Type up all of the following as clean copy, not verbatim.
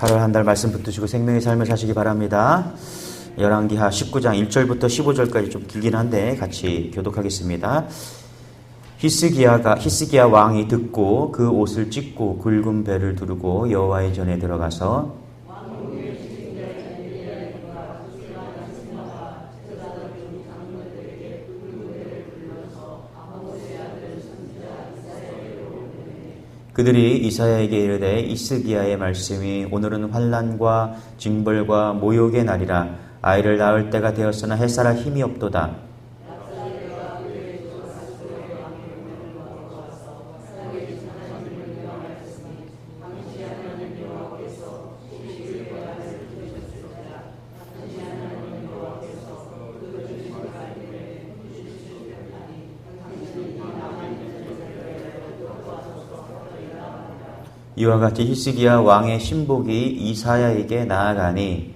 8월 한 달 말씀 붙드시고 생명의 삶을 사시기 바랍니다. 열왕기하 19장 1절부터 15절까지 좀 길긴 한데 같이 교독하겠습니다. 히스기야 왕이 듣고 그 옷을 찢고 굵은 배를 두르고 여호와의 전에 들어가서 그들이 이사야에게 이르되 히스기야의 말씀이 오늘은 환난과 징벌과 모욕의 날이라 아이를 낳을 때가 되었으나 햇살할 힘이 없도다. 이와 같이 히스기야 왕의 신복이 이사야에게 나아가니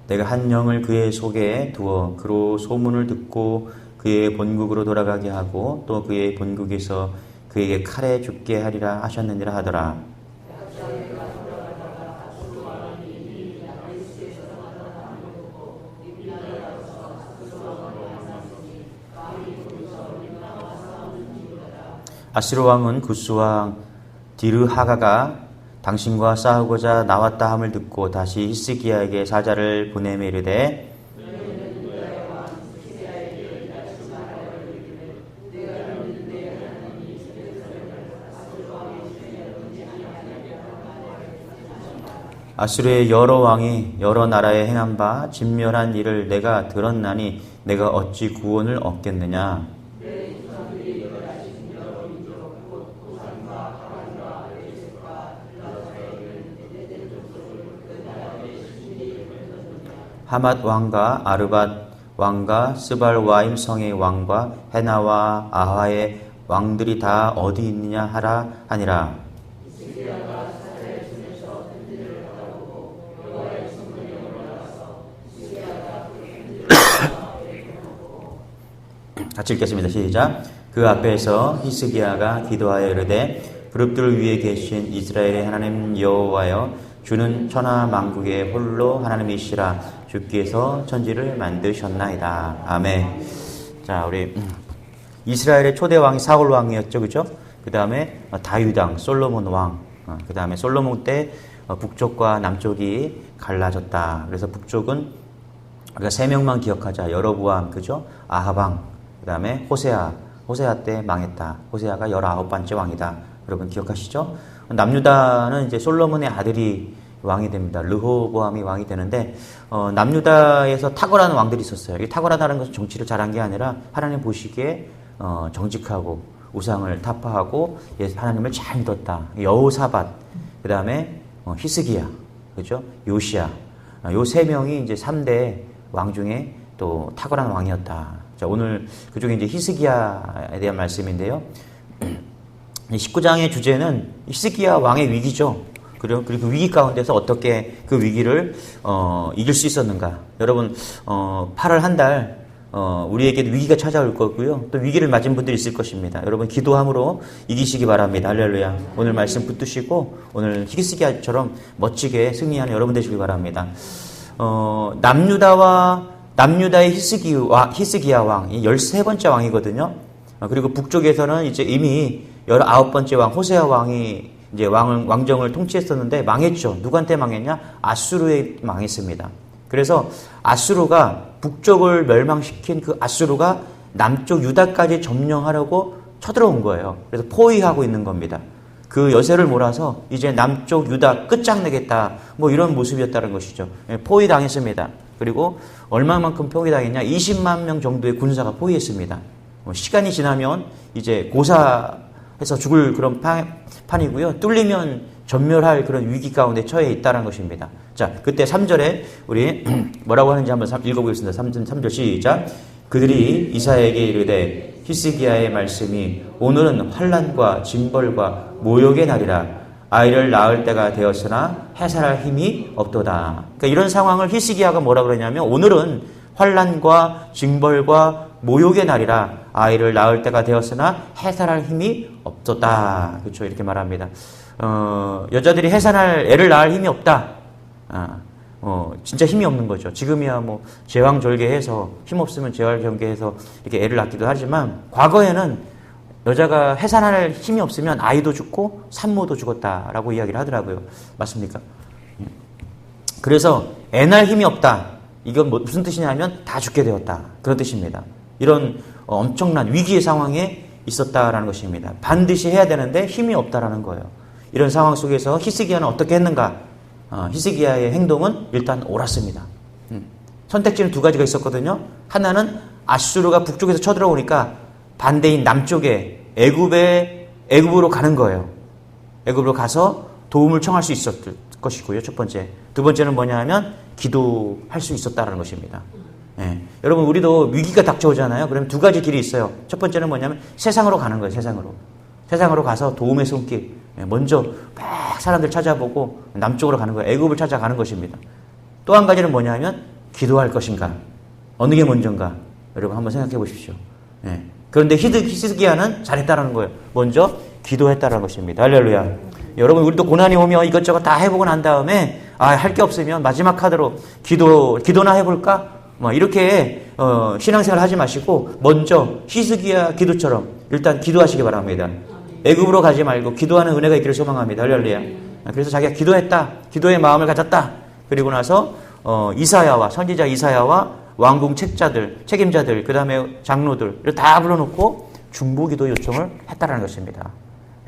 내가 한 영을 그의 속에 두어 그로 소문을 듣고 그의 본국으로 돌아가게 하고 또 그의 본국에서 그에게 칼에 죽게 하리라 하셨느니라 하더라. 아수르 왕은 구스 왕 디르하가가 당신과 싸우고자 나왔다 함을 듣고 다시 히스기야에게 사자를 보내며 이르되 아수르의 여러 왕이 여러 나라에 행한 바 진멸한 일을 내가 들었나니 내가 어찌 구원을 얻겠느냐. 하맛 왕과 아르밧 왕과 스발와임 성의 왕과 헤나와 아하의 왕들이 다 어디 있느냐 하라 하니라. 같이 읽겠습니다. 시작. 그 앞에서 히스기야가 기도하여 이르되 그룹들 위에 계신 이스라엘의 하나님 여호와여 주는 천하 만국의 홀로 하나님이시라. 주께서 천지를 만드셨나이다. 아멘. 자, 우리 이스라엘의 초대 왕이 사울 왕이었죠, 그죠? 그 다음에 다윗 왕, 솔로몬 왕. 그 다음에 솔로몬 때 북쪽과 남쪽이 갈라졌다. 그래서 북쪽은 우리가 세 명만 기억하자. 여로보암, 그죠? 아합 왕. 그 다음에 호세아 때 망했다. 호세아가 19번째 왕이다. 여러분 기억하시죠? 남유다는 이제 솔로몬의 아들이 왕이 됩니다. 르호보암이 왕이 되는데 남유다에서 탁월한 왕들이 있었어요. 이 탁월하다는 것은 정치를 잘한 게 아니라 하나님 보시기에 정직하고 우상을 타파하고 하나님을 잘 믿었다. 여호사밧, 그 다음에 히스기야, 그죠? 요시야. 요 세 명이 이제 3대 왕 중에 또 탁월한 왕이었다. 자, 오늘 그중에 이제 히스기야에 대한 말씀인데요. 19장의 주제는 히스기야 왕의 위기죠. 그리고 그 위기 가운데서 어떻게 그 위기를 이길 수 있었는가. 여러분 8월 한 달 우리에게도 위기가 찾아올 거고요. 또 위기를 맞은 분들이 있을 것입니다. 여러분 기도함으로 이기시기 바랍니다. 할렐루야. 오늘 말씀 붙드시고 오늘 히스기야처럼 멋지게 승리하는 여러분 되시길 바랍니다. 남유다의 히스기야 왕이 13번째 왕이거든요. 그리고 북쪽에서는 이제 이미 19번째 왕 호세아 왕이 이제 왕정을 통치했었는데 망했죠. 누구한테 망했냐? 아수르에 망했습니다. 그래서 아수르가 북쪽을 멸망시킨 그 아수르가 남쪽 유다까지 점령하려고 쳐들어온 거예요. 그래서 포위하고 있는 겁니다. 그 여세를 몰아서 이제 남쪽 유다 끝장내겠다. 뭐 이런 모습이었다는 것이죠. 포위당했습니다. 그리고 얼마만큼 포위당했냐? 20만 명 정도의 군사가 포위했습니다. 시간이 지나면 이제 고사해서 죽을 그런 판이고요. 뚫리면 전멸할 그런 위기 가운데 처해 있다는 것입니다. 자, 그때 3절에 우리 뭐라고 하는지 한번 읽어보겠습니다. 3절 시작. 그들이 이사야에게 이르되 히스기야의 말씀이 오늘은 환난과 징벌과 모욕의 날이라 아이를 낳을 때가 되었으나 해산할 힘이 없도다. 그러니까 이런 상황을 히스기야가 뭐라 그러냐면 오늘은 환난과 징벌과 모욕의 날이라 아이를 낳을 때가 되었으나 해산할 힘이 없었다. 그렇죠? 이렇게 말합니다. 여자들이 해산할 애를 낳을 힘이 없다. 진짜 힘이 없는 거죠. 지금이야 뭐 제왕절개해서 힘 없으면 제왕절개해서 이렇게 애를 낳기도 하지만 과거에는 여자가 해산할 힘이 없으면 아이도 죽고 산모도 죽었다라고 이야기를 하더라고요. 맞습니까? 그래서 애 낳을 힘이 없다. 이건 무슨 뜻이냐면 다 죽게 되었다. 그런 뜻입니다. 이런 엄청난 위기의 상황에 있었다라는 것입니다. 반드시 해야 되는데 힘이 없다라는 거예요. 이런 상황 속에서 히스기야는 어떻게 했는가? 히스기야의 행동은 일단 옳았습니다. 선택지는 두 가지가 있었거든요. 하나는 아수르가 북쪽에서 쳐들어오니까 반대인 남쪽에 애굽으로 가는 거예요. 애굽으로 가서 도움을 청할 수 있었을 것이고요. 첫 번째. 두 번째는 뭐냐 하면 기도할 수 있었다는 것입니다. 예. 여러분 우리도 위기가 닥쳐오잖아요. 그러면 두 가지 길이 있어요. 첫 번째는 뭐냐면 세상으로 가는 거예요. 세상으로 가서 도움의 손길. 먼저 막 사람들 찾아보고 남쪽으로 가는 거예요. 애굽을 찾아가는 것입니다. 또 한 가지는 뭐냐면 기도할 것인가. 어느 게 먼저인가. 여러분 한번 생각해 보십시오. 예. 그런데 히스기야는 잘했다라는 거예요. 먼저 기도했다라는 것입니다. 할렐루야. 여러분 우리도 고난이 오면 이것저것 다 해보고 난 다음에 할 게 없으면 마지막 카드로 기도나 해볼까? 이렇게 신앙생활 하지 마시고 먼저 히스기야 기도처럼 일단 기도하시기 바랍니다. 애굽으로 가지 말고 기도하는 은혜가 있기를 소망합니다. 할렐루야. 그래서 자기가 기도했다. 기도의 마음을 가졌다. 그리고 나서 선지자 이사야와 왕궁 책임자들, 그 다음에 장로들 다 불러놓고 중보기도 요청을 했다라는 것입니다.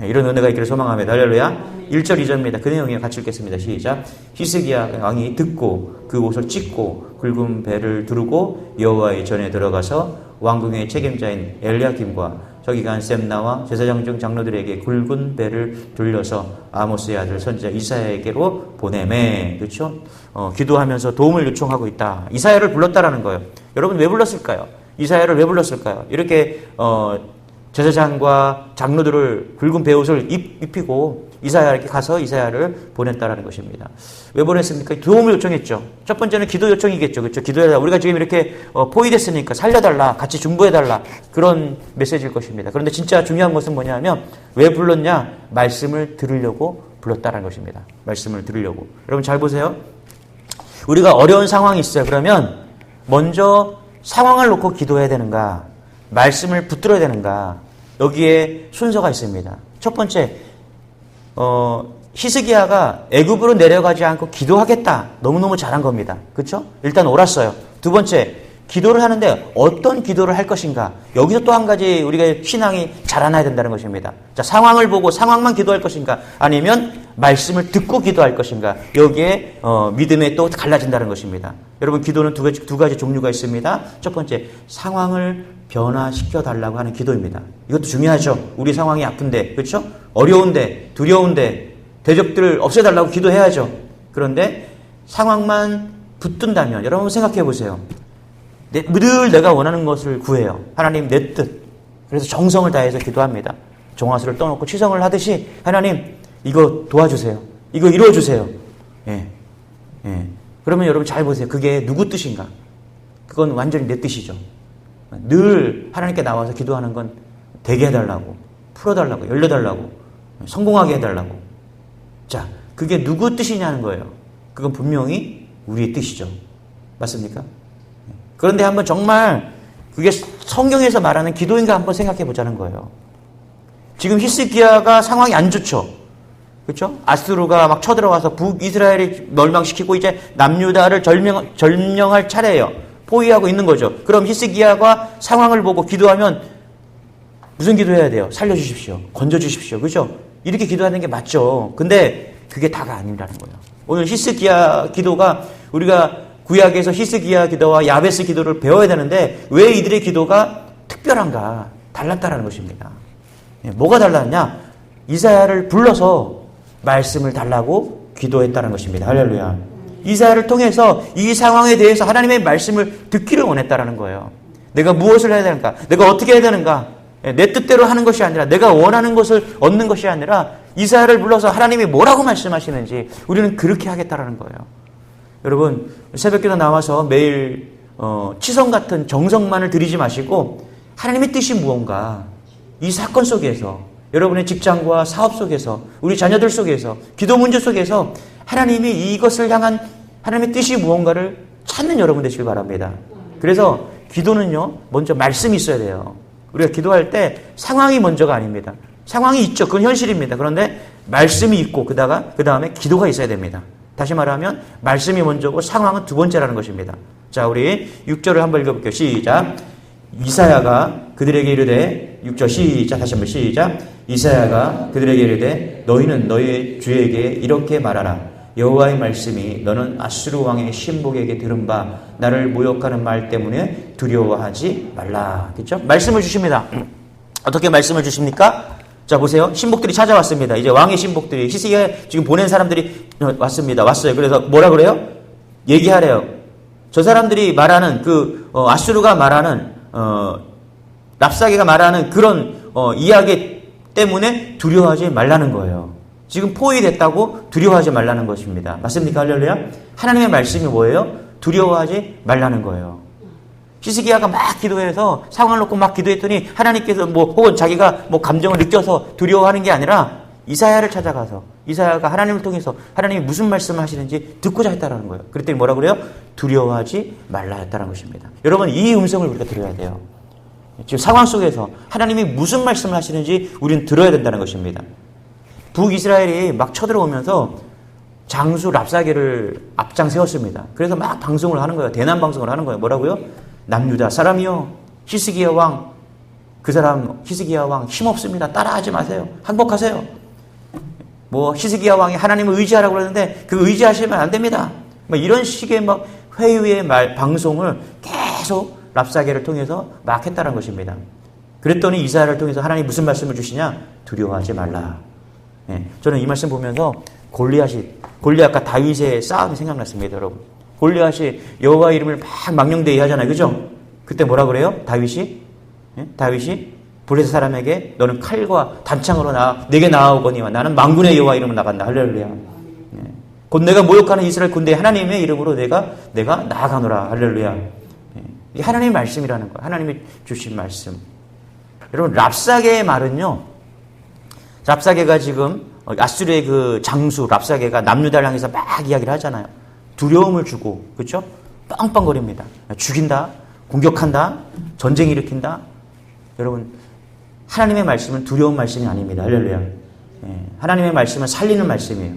이런 은혜가 있기를 소망합니다. 할렐루야. 1절 2절입니다. 그 내용에 같이 읽겠습니다. 시작. 히스기야 왕이 듣고 그 옷을 찢고 굵은 배를 두르고 여호와의 전에 들어가서 왕궁의 책임자인 엘리야김과 저기 간 셈나와 제사장 중 장로들에게 굵은 배를 돌려서 아모스의 아들 선지자 이사야에게로 보내매. 그렇죠? 기도하면서 도움을 요청하고 있다. 이사야를 불렀다라는 거예요. 여러분 왜 불렀을까요? 이사야를 왜 불렀을까요? 이렇게 제사장과 장로들을 굵은 배옷을 입히고 이사야에게 가서 이사야를 보냈다라는 것입니다. 왜 보냈습니까? 도움을 요청했죠. 첫 번째는 기도 요청이겠죠. 그렇죠? 기도해달라. 우리가 지금 이렇게 포위됐으니까 살려달라. 같이 중보해달라. 그런 메시지일 것입니다. 그런데 진짜 중요한 것은 뭐냐면 왜 불렀냐? 말씀을 들으려고 불렀다라는 것입니다. 말씀을 들으려고. 여러분 잘 보세요. 우리가 어려운 상황이 있어요. 그러면 먼저 상황을 놓고 기도해야 되는가? 말씀을 붙들어야 되는가? 여기에 순서가 있습니다. 첫 번째, 히스기야가 애굽으로 내려가지 않고 기도하겠다. 너무너무 잘한 겁니다. 그렇죠? 일단 옳았어요. 두 번째, 기도를 하는데 어떤 기도를 할 것인가? 여기서 또 한 가지 우리가 신앙이 자라나야 된다는 것입니다. 자, 상황을 보고 상황만 기도할 것인가? 아니면 말씀을 듣고 기도할 것인가? 여기에 믿음에 또 갈라진다는 것입니다. 여러분 기도는 두 가지 종류가 있습니다. 첫 번째, 상황을 변화시켜 달라고 하는 기도입니다. 이것도 중요하죠. 우리 상황이 아픈데, 그렇죠? 어려운데, 두려운데 대적들을 없애달라고 기도해야죠. 그런데 상황만 붙든다면 여러분 생각해 보세요. 늘 내가 원하는 것을 구해요. 하나님 내 뜻. 그래서 정성을 다해서 기도합니다. 정화수를 떠놓고 치성을 하듯이 하나님 이거 도와주세요. 이거 이루어주세요. 예. 그러면 여러분 잘 보세요. 그게 누구 뜻인가? 그건 완전히 내 뜻이죠. 늘 하나님께 나와서 기도하는 건 되게 해달라고, 풀어달라고, 열려달라고, 성공하게 해달라고. 자, 그게 누구 뜻이냐는 거예요. 그건 분명히 우리의 뜻이죠. 맞습니까? 그런데 한번 정말 그게 성경에서 말하는 기도인가 한번 생각해 보자는 거예요. 지금 히스기야가 상황이 안 좋죠. 그렇죠? 아수르가 막 쳐들어와서 북이스라엘을 멸망시키고 이제 남유다를 점령할 차례예요. 포위하고 있는 거죠. 그럼 히스기야가 상황을 보고 기도하면 무슨 기도해야 돼요? 살려주십시오. 건져주십시오. 그렇죠? 이렇게 기도하는 게 맞죠. 근데 그게 다가 아니라는 거예요. 오늘 히스기야 기도가 우리가 구약에서 히스기야 기도와 야베스 기도를 배워야 되는데 왜 이들의 기도가 특별한가? 달랐다라는 것입니다. 뭐가 달랐냐? 이사야를 불러서 말씀을 달라고 기도했다는 것입니다. 할렐루야. 이사야를 통해서 이 상황에 대해서 하나님의 말씀을 듣기를 원했다라는 거예요. 내가 무엇을 해야 되는가? 내가 어떻게 해야 되는가? 내 뜻대로 하는 것이 아니라 내가 원하는 것을 얻는 것이 아니라 이사야를 불러서 하나님이 뭐라고 말씀하시는지 우리는 그렇게 하겠다라는 거예요. 여러분, 새벽기도 나와서 매일 치성 같은 정성만을 드리지 마시고 하나님의 뜻이 무언가 이 사건 속에서 여러분의 직장과 사업 속에서 우리 자녀들 속에서 기도 문제 속에서 하나님이 이것을 향한 하나님의 뜻이 무언가를 찾는 여러분 되시길 바랍니다. 그래서 기도는요, 먼저 말씀이 있어야 돼요. 우리가 기도할 때 상황이 먼저가 아닙니다. 상황이 있죠. 그건 현실입니다. 그런데 말씀이 있고 그 다음에 기도가 있어야 됩니다. 다시 말하면 말씀이 먼저고 상황은 두 번째라는 것입니다. 자, 우리 6절을 한번 읽어볼게요. 시작. 이사야가 그들에게 이르되 6절 시작. 다시 한번 시작. 이사야가 그들에게 이르되 너희는 너희 주에게 이렇게 말하라. 여호와의 말씀이 너는 아수르 왕의 신복에게 들은 바 나를 모욕하는 말 때문에 두려워하지 말라. 그렇죠? 말씀을 주십니다. 어떻게 말씀을 주십니까? 자, 보세요. 신복들이 찾아왔습니다. 이제 왕의 신복들이 히스기야에 지금 보낸 사람들이 왔어요. 그래서 뭐라 그래요? 얘기하래요. 저 사람들이 말하는 아수르가 말하는 랍사게가 말하는 그런 이야기 때문에 두려워하지 말라는 거예요. 지금 포위됐다고 두려워하지 말라는 것입니다. 맞습니까? 할렐루야? 하나님의 말씀이 뭐예요? 두려워하지 말라는 거예요. 히스기야가 막 기도해서 상황을 놓고 막 기도했더니 하나님께서 혹은 자기가 감정을 느껴서 두려워하는 게 아니라 이사야를 찾아가서 이사야가 하나님을 통해서 하나님이 무슨 말씀을 하시는지 듣고자 했다라는 거예요. 그랬더니 뭐라 그래요? 두려워하지 말라 했다는 것입니다. 여러분, 이 음성을 우리가 들어야 돼요. 지금 상황 속에서 하나님이 무슨 말씀을 하시는지 우리는 들어야 된다는 것입니다. 북이스라엘이 막 쳐들어오면서 장수 랍사게를 앞장 세웠습니다. 그래서 막 방송을 하는 거예요. 대남 방송을 하는 거예요. 뭐라고요? 남유다 사람이요, 히스기야 왕, 그 사람 히스기야 왕 힘없습니다. 따라하지 마세요. 항복하세요. 히스기야 왕이 하나님을 의지하라고 그러는데 그 의지하시면 안 됩니다. 이런 식의 회유의 방송을 계속 랍사게를 통해서 막 했다는 것입니다. 그랬더니 이사야를 통해서 하나님이 무슨 말씀을 주시냐? 두려워하지 말라. 저는 이 말씀 보면서 골리앗과 다윗의 싸움이 생각났습니다, 여러분. 골리앗이 여호와 이름을 막 망령되이 하잖아요, 그죠? 그때 뭐라 그래요? 다윗이 블레셋 사람에게 너는 칼과 단창으로 내게 나아오거니와 나는 만군의 여호와 이름으로 나간다. 할렐루야. 곧 내가 모욕하는 이스라엘 군대의 하나님의 이름으로 내가 나아가노라. 할렐루야. 이게 하나님의 말씀이라는 거예요. 하나님이 주신 말씀. 여러분, 랍사게의 말은요, 랍사게가 지금 아수르의 그 장수 랍사게가 남유다를 향해서 막 이야기를 하잖아요. 두려움을 주고, 그렇죠? 빵빵거립니다. 죽인다, 공격한다, 전쟁 일으킨다. 여러분, 하나님의 말씀은 두려운 말씀이 아닙니다. 할렐루야. 하나님의 말씀은 살리는 말씀이에요.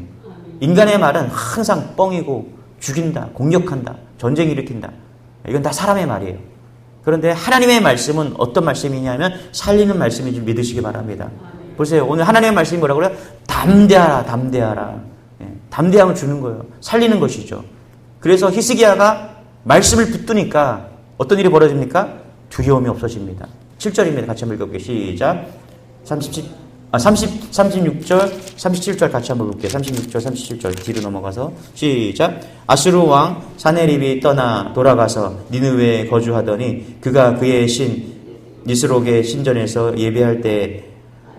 인간의 말은 항상 뻥이고 죽인다, 공격한다, 전쟁 일으킨다. 이건 다 사람의 말이에요. 그런데 하나님의 말씀은 어떤 말씀이냐면 살리는 말씀인 줄 믿으시기 바랍니다. 보세요. 오늘 하나님의 말씀이 뭐라고 그래요? 담대하라, 담대하라. 담대함을 주는 거예요. 살리는 것이죠. 그래서 히스기야가 말씀을 붙드니까 어떤 일이 벌어집니까? 두려움이 없어집니다. 7절입니다. 같이 한번 읽어볼게요. 시작. 36절, 37절 같이 한번 볼게요. 36절, 37절 뒤로 넘어가서 시작. 아수르 왕 사네립이 떠나 돌아가서 니느웨에 거주하더니 그가 그의 신 니스록의 신전에서 예배할 때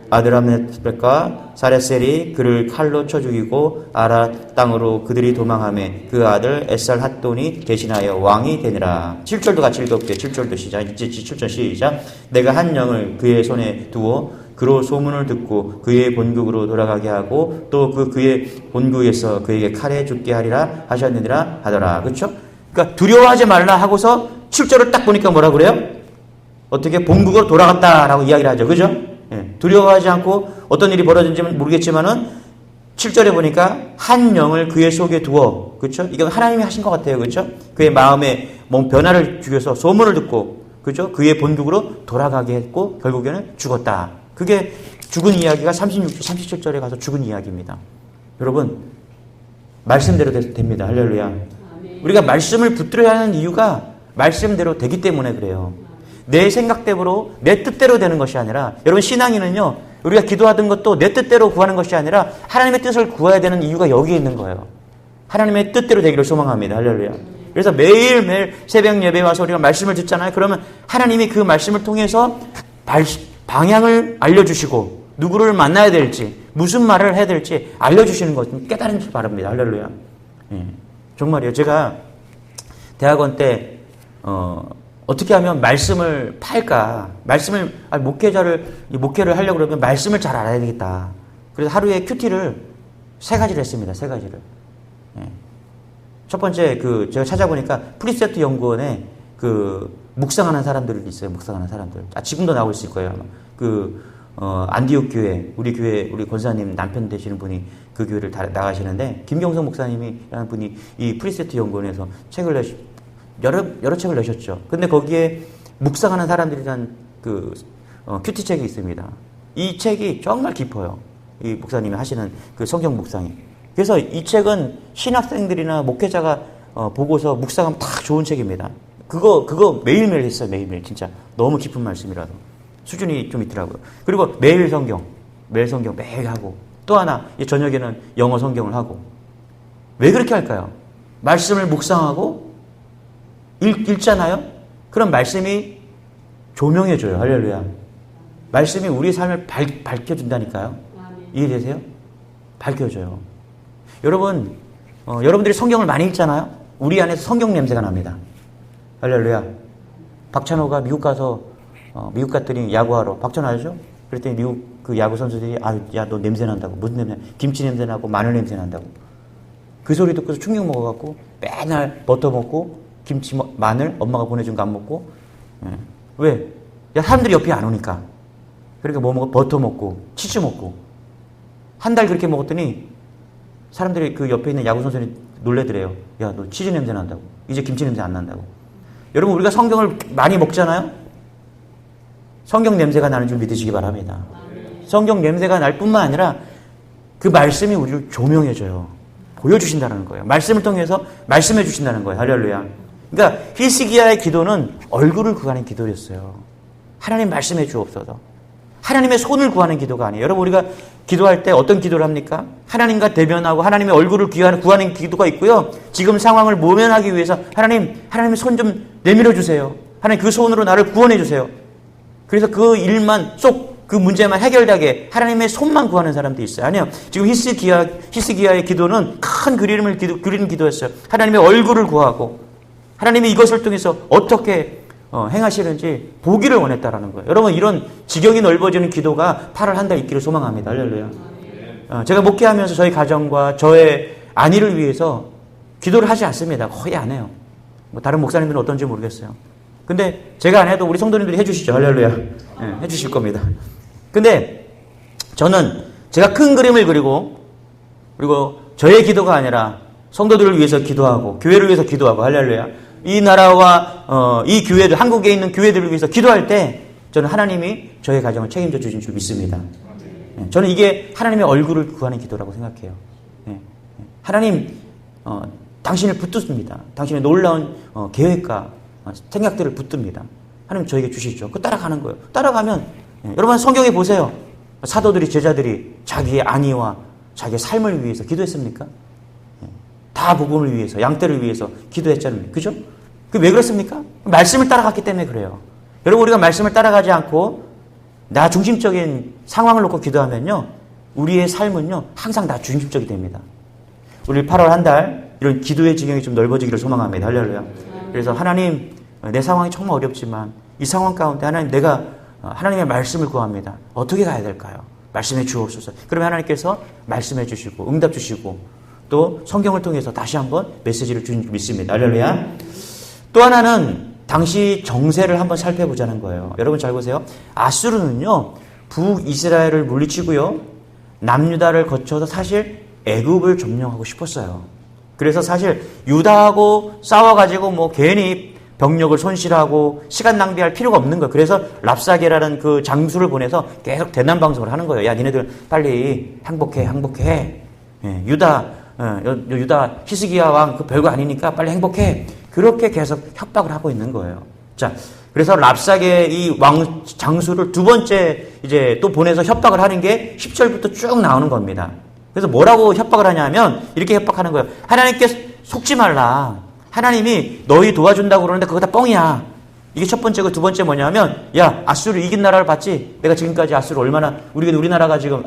아드라멜과 사레셀이 그를 칼로 쳐 죽이고 아라 땅으로 그들이 도망하매 그 아들 에살 핫돈이 대신하여 왕이 되니라. 7절도 같이 읽어볼게요. 7절도 시작. 이제 7절 시작. 내가 한 영을 그의 손에 두어 그로 소문을 듣고 그의 본국으로 돌아가게 하고 또 그의 본국에서 그에게 칼에 죽게 하리라 하셨느니라 하더라. 그렇죠? 그러니까 두려워하지 말라 하고서 7절을 딱 보니까 뭐라 그래요? 어떻게 본국으로 돌아갔다라고 이야기를 하죠. 그죠? 두려워하지 않고 어떤 일이 벌어진지는 모르겠지만은 7절에 보니까 한 영을 그의 속에 두어, 그렇죠? 이건 하나님이 하신 것 같아요, 그렇죠? 그의 마음에 변화를 주셔서 소문을 듣고, 그렇죠? 그의 본국으로 돌아가게 했고 결국에는 죽었다. 그게 죽은 이야기가 36절, 37절에 가서 죽은 이야기입니다. 여러분, 말씀대로 됩니다. 할렐루야. 우리가 말씀을 붙들어야 하는 이유가 말씀대로 되기 때문에 그래요. 내 생각대로 내 뜻대로 되는 것이 아니라, 여러분, 신앙인은요, 우리가 기도하던 것도 내 뜻대로 구하는 것이 아니라 하나님의 뜻을 구해야 되는 이유가 여기에 있는 거예요. 하나님의 뜻대로 되기를 소망합니다. 할렐루야. 그래서 매일매일 새벽 예배에 와서 우리가 말씀을 듣잖아요. 그러면 하나님이 그 말씀을 통해서 방향을 알려주시고 누구를 만나야 될지, 무슨 말을 해야 될지 알려주시는 것 좀 깨달은 줄 바랍니다. 할렐루야. 예. 정말이요. 제가 대학원 때 어떻게 하면 말씀을 팔까? 목회를 하려고 그러면 말씀을 잘 알아야 되겠다. 그래서 하루에 큐티를 3가지를 했습니다. 3가지를. 예. 첫 번째, 제가 찾아보니까 프리세트 연구원에 묵상하는 사람들이 있어요. 묵상하는 사람들. 지금도 나올 수 있을 거예요. 아마. 안디옥 교회, 우리 권사님 남편 되시는 분이 그 교회를 나가시는데, 김경성 목사님이라는 분이 이 프리세트 연구원에서 여러 책을 내셨죠. 근데 거기에 묵상하는 사람들이란 큐티 책이 있습니다. 이 책이 정말 깊어요. 이 목사님이 하시는 성경 묵상이. 그래서 이 책은 신학생들이나 목회자가 보고서 묵상하면 딱 좋은 책입니다. 그거 매일매일 했어요. 매일매일. 진짜. 너무 깊은 말씀이라서. 수준이 좀 있더라고요. 그리고 매일 성경 매일 하고. 또 하나, 저녁에는 영어 성경을 하고. 왜 그렇게 할까요? 말씀을 묵상하고 읽잖아요? 그럼 말씀이 조명해줘요. 할렐루야. 말씀이 우리의 삶을 밝혀준다니까요. 이해되세요? 밝혀줘요. 여러분, 여러분들이 성경을 많이 읽잖아요? 우리 안에서 성경 냄새가 납니다. 할렐루야. 박찬호가 미국 가서, 미국 갔더니 야구하러, 박찬호 알죠? 그랬더니 미국 야구 선수들이, 너 냄새 난다고. 무슨 냄새? 김치 냄새 나고 마늘 냄새 난다고. 그 소리 듣고서 충격 먹어갖고 맨날 버터 먹고 김치, 마늘 엄마가 보내준 거 안 먹고. 왜? 사람들이 옆에 안 오니까. 그러니까 뭐 먹어? 버터 먹고 치즈 먹고. 한 달 그렇게 먹었더니 사람들이 그 옆에 있는 야구 선수들이 놀래더래요. 야, 너 치즈 냄새 난다고. 이제 김치 냄새 안 난다고. 여러분, 우리가 성경을 많이 먹잖아요? 성경 냄새가 나는 줄 믿으시기 바랍니다. 성경 냄새가 날 뿐만 아니라 그 말씀이 우리를 조명해줘요. 보여주신다는 거예요. 말씀을 통해서 말씀해 주신다는 거예요. 할렐루야. 그러니까 히스기야의 기도는 얼굴을 구하는 기도였어요. 하나님 말씀해 주옵소서. 하나님의 손을 구하는 기도가 아니에요. 여러분, 우리가 기도할 때 어떤 기도를 합니까? 하나님과 대면하고 하나님의 얼굴을 구하는 기도가 있고요. 지금 상황을 모면하기 위해서 하나님의 손 좀 내밀어 주세요. 하나님 그 손으로 나를 구원해 주세요. 그래서 그 일만 그 문제만 해결되게 하나님의 손만 구하는 사람도 있어요. 아니요. 지금 히스기야의 기도는 큰 그림을 그리는 기도였어요. 하나님의 얼굴을 구하고 하나님이 이것을 통해서 어떻게 행하시는지 보기를 원했다라는 거예요. 여러분, 이런 지경이 넓어지는 기도가 8월 한 달 있기를 소망합니다. 할렐루야. 제가 목회하면서 저희 가정과 저의 안위를 위해서 기도를 하지 않습니다. 거의 안 해요. 다른 목사님들은 어떤지 모르겠어요. 근데 제가 안 해도 우리 성도님들이 해주시죠. 할렐루야. 해주실 겁니다. 근데 저는 제가 큰 그림을 그리고 저의 기도가 아니라 성도들을 위해서 기도하고 교회를 위해서 기도하고 할렐루야. 이 나라와 이 교회들, 한국에 있는 교회들을 위해서 기도할 때 저는 하나님이 저의 가정을 책임져 주신 줄 믿습니다. 저는 이게 하나님의 얼굴을 구하는 기도라고 생각해요. 하나님, 당신을 붙듭니다. 당신의 놀라운 계획과 생각들을 붙듭니다. 하나님 저에게 주시죠. 그 따라가는 거예요. 따라가면 여러분 성경에 보세요. 사도들이 제자들이 자기의 안위와 자기의 삶을 위해서 기도했습니까? 다 복음을 위해서 양떼를 위해서 기도했잖아요. 그죠? 왜 그렇습니까? 말씀을 따라갔기 때문에 그래요. 여러분 우리가 말씀을 따라가지 않고 나 중심적인 상황을 놓고 기도하면요. 우리의 삶은요. 항상 나 중심적이 됩니다. 우리 8월 한 달 이런 기도의 지경이 좀 넓어지기를 소망합니다. 할렐루야. 그래서 하나님 내 상황이 정말 어렵지만 이 상황 가운데 하나님 내가 하나님의 말씀을 구합니다. 어떻게 가야 될까요? 말씀해 주옵소서. 그러면 하나님께서 말씀해 주시고 응답 주시고 또 성경을 통해서 다시 한번 메시지를 주신 줄 믿습니다. 할렐루야. 또 하나는 당시 정세를 한번 살펴보자는 거예요. 여러분 잘 보세요. 아수르는요. 북이스라엘을 물리치고요. 남유다를 거쳐서 사실 애굽을 점령하고 싶었어요. 그래서 사실 유다하고 싸워가지고 괜히 병력을 손실하고 시간 낭비할 필요가 없는 거예요. 그래서 랍사게라는 그 장수를 보내서 계속 대난 방송을 하는 거예요. 야, 니네들 빨리 항복해. 유다 히스기야 왕 그 별거 아니니까 빨리 행복해. 그렇게 계속 협박을 하고 있는 거예요. 자, 그래서 랍사게 이 왕 장수를 두 번째 이제 또 보내서 협박을 하는 게 10절부터 쭉 나오는 겁니다. 그래서 뭐라고 협박을 하냐면 이렇게 협박하는 거예요. 하나님께 속지 말라. 하나님이 너희 도와준다고 그러는데 그거 다 뻥이야. 이게 첫 번째고 두 번째 뭐냐면, 야, 아수르 이긴 나라를 봤지? 내가 지금까지 아수르 얼마나, 우리나라가 지금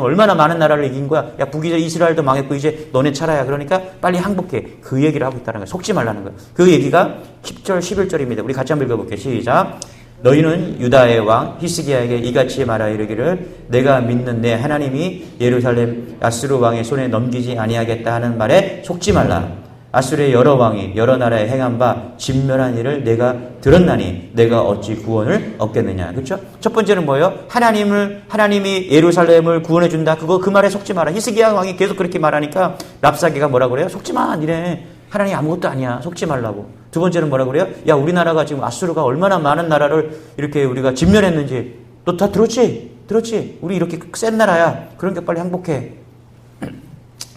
얼마나 많은 나라를 이긴 거야? 야, 북이제 이스라엘도 망했고, 이제 너네 차례야. 그러니까 빨리 항복해. 그 얘기를 하고 있다는 거야. 속지 말라는 거야. 그 얘기가 10절, 11절입니다. 우리 같이 한번 읽어볼게요. 시작. 너희는 유다의 왕 히스기야에게 이같이 말하 이르기를 내가 믿는 내 하나님이 예루살렘 아수르 왕의 손에 넘기지 아니하겠다 하는 말에 속지 말라. 아수르의 여러 왕이 여러 나라에 행한 바 진멸한 일을 내가 들었나니 내가 어찌 구원을 얻겠느냐. 그렇죠? 첫 번째는 뭐예요? 하나님이 예루살렘을 구원해 준다. 그 말에 속지 마라. 히스기야 왕이 계속 그렇게 말하니까 랍사게가 뭐라 그래요? 속지 마. 니네 하나님 아무것도 아니야. 속지 말라고. 두 번째는 뭐라 그래요? 야, 우리나라가 지금 아수르가 얼마나 많은 나라를 이렇게 우리가 진멸했는지 너 다 들었지? 우리 이렇게 센 나라야. 그러니까 빨리 항복해.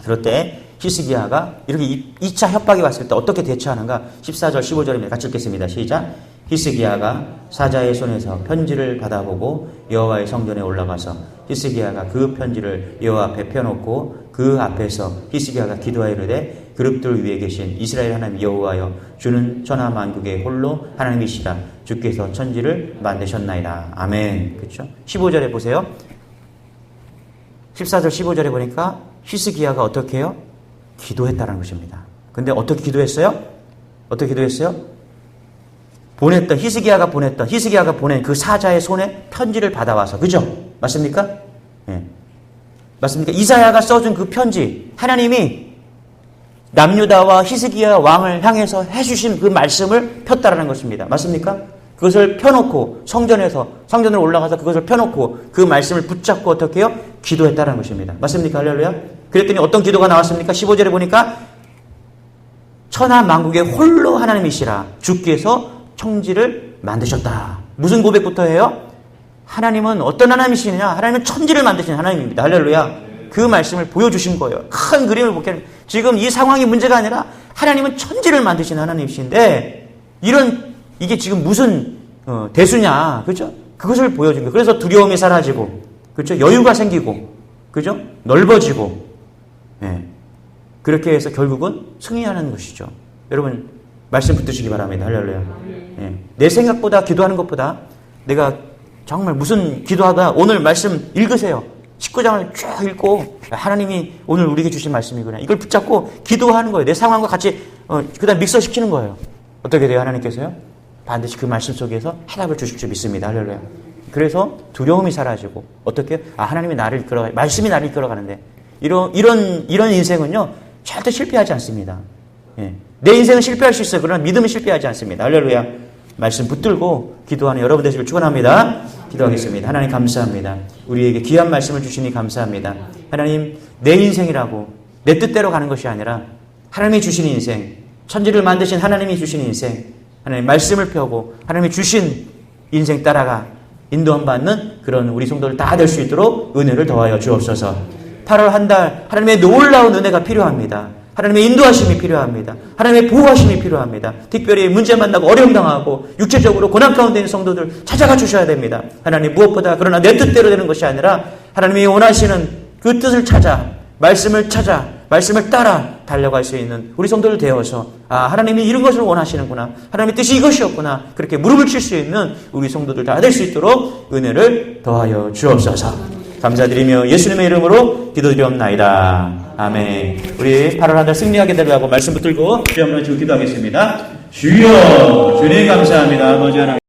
그럴 때 히스기야가 이렇게 2차 협박이 왔을 때 어떻게 대처하는가? 14절 15절입니다. 같이 읽겠습니다. 시작. 히스기야가 사자의 손에서 편지를 받아보고 여호와의 성전에 올라가서 히스기야가 그 편지를 여호와 앞에 펴놓고 그 앞에서 히스기야가 기도하여 이르되 그룹들 위에 계신 이스라엘 하나님 여호와여 주는 천하 만국의 홀로 하나님이시라 주께서 천지를 만드셨나이다. 아멘. 그렇죠? 15절에 보세요. 14절 15절에 보니까 히스기야가 어떻게 해요? 기도했다는 것입니다. 근데 어떻게 기도했어요? 히스기야가 보낸 그 사자의 손에 편지를 받아와서, 그죠? 맞습니까? 예. 맞습니까? 이사야가 써준 그 편지, 하나님이 남유다와 히스기야 왕을 향해서 해주신 그 말씀을 폈다라는 것입니다. 맞습니까? 그것을 펴놓고 성전으로 올라가서 그것을 펴놓고 그 말씀을 붙잡고 어떻게 해요? 기도했다는 것입니다. 맞습니까? 할렐루야. 그랬더니 어떤 기도가 나왔습니까? 15절에 보니까 천하 만국의 홀로 하나님이시라 주께서 천지를 만드셨다. 무슨 고백부터 해요? 하나님은 어떤 하나님이시냐? 하나님은 천지를 만드신 하나님입니다. 할렐루야. 그 말씀을 보여주신 거예요. 큰 그림을 보게. 지금 이 상황이 문제가 아니라 하나님은 천지를 만드신 하나님이신데 이게 지금 무슨 대수냐, 그죠? 그것을 보여준 거예요. 그래서 두려움이 사라지고, 그죠? 여유가 생기고, 그죠? 넓어지고, 예. 그렇게 해서 결국은 승리하는 것이죠. 여러분 말씀 붙드시기 바랍니다. 할렐루야. 예. 내 생각보다 기도하는 것보다 내가 정말 무슨 기도하다 오늘 말씀 읽으세요. 19장을 쭉 읽고 하나님이 오늘 우리에게 주신 말씀이구나. 이걸 붙잡고 기도하는 거예요. 내 상황과 같이 그다음 믹서시키는 거예요. 어떻게 돼요? 하나님께서요? 반드시 그 말씀 속에서 해답을 주실 줄 믿습니다. 할렐루야. 그래서 두려움이 사라지고 어떻게 해요? 하나님이 나를 이끌어가, 말씀이 나를 이끌어가는데 이런 인생은요 절대 실패하지 않습니다. 예. 내 인생은 실패할 수 있어요. 그러나 믿음은 실패하지 않습니다. 할렐루야. 말씀 붙들고 기도하는 여러분 되시길 축원합니다. 기도하겠습니다. 하나님 감사합니다. 우리에게 귀한 말씀을 주시니 감사합니다. 하나님 내 인생이라고 내 뜻대로 가는 것이 아니라 하나님이 주신 인생, 천지를 만드신 하나님이 주신 인생, 하나님 말씀을 펴고 하나님이 주신 인생 따라가 인도함 받는 그런 우리 성도들 다 될 수 있도록 은혜를 더하여 주옵소서. 8월 한 달 하나님의 놀라운 은혜가 필요합니다. 하나님의 인도하심이 필요합니다. 하나님의 보호하심이 필요합니다. 특별히 문제 만나고 어려움 당하고 육체적으로 고난 가운데 있는 성도들 찾아가 주셔야 됩니다. 하나님 무엇보다 그러나 내 뜻대로 되는 것이 아니라 하나님이 원하시는 그 뜻을 찾아 말씀을 따라 달려갈 수 있는 우리 성도들 되어서 하나님이 이런 것을 원하시는구나. 하나님의 뜻이 이것이었구나. 그렇게 무릎을 칠 수 있는 우리 성도들 다 될 수 있도록 은혜를 더하여 주옵소서. 감사드리며 예수님의 이름으로 기도드리옵나이다. 아멘. 우리 8월 한 달 승리하게 되라고 말씀 붙들고 주여 한번 주고 기도하겠습니다. 주여 주님 감사합니다. 아버지 하나님.